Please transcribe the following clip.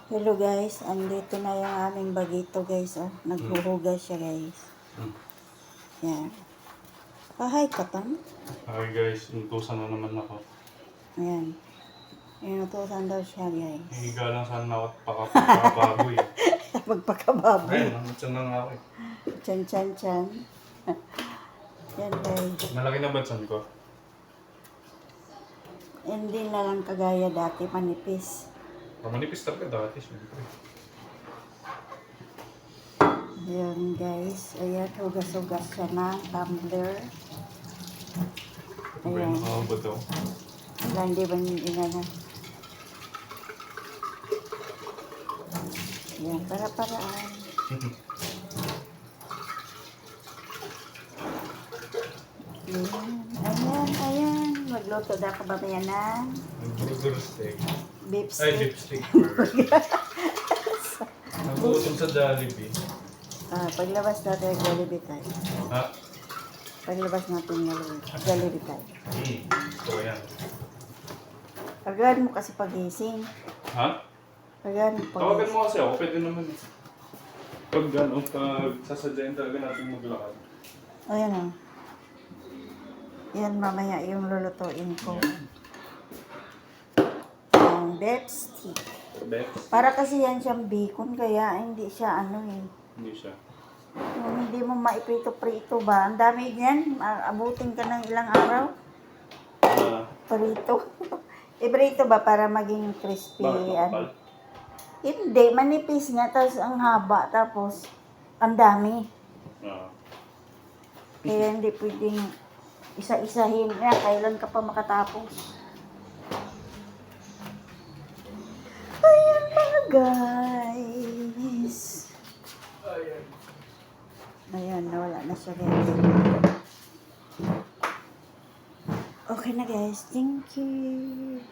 Hello guys, andito na yung aming bagito guys. Oh. Naghuhugas siya guys. Yan. Hi ka Tom. Hi guys, inutusan na naman ako. Ayan. Inutusan daw siya guys. Hihiga lang sana ako at pagkakababoy. Magpakababoy. Ayun, namutsan na nga ako eh. Chan chan chan. Yan guys. Malaki na bansan ko. Hindi na lang kagaya dati, manipis. Manipis talaga dati, syempre. Ayan guys. Ayan, hugas-hugas siya na. Tumbler. Ito ba yung nakakabot ako? Wala, hindi ba hindi na na. Ayan, para-paraan. Ayan. Magluto na ka ba yan na? Burger steak. Beef Ay, steak. beef steak. Nagutom sa Jollibee. Paglabas natin ng Jollibee tayo. Ha? Paglabas natin ng Jollibee tayo. Ito yan. Pagawin mo kasi pagising. Ha? Pagawin mo Tawagan pagising. mo kasi ako, pwede naman. Pag sasadyain talaga natin maglakad. Ayan o. Yan mamaya yung lulutuin ko. Ang beef steak. Beef? Para kasi yan siyang bacon, kaya hindi siya ano eh. Hindi siya. Yung hindi mo maiprito-prito ba? Ang dami niyan. Abutin ka ng ilang araw. Prito. Iprito ba para maging crispy? Bakit makapal? Hindi, manipis nga. Tapos ang haba. Tapos ang dami. Kaya hindi pwedeng isa-isahin. Kailan ka pa makatapos? Ayan mga guys. Ayan, nawala na siya guys. Okay na guys. Thank you.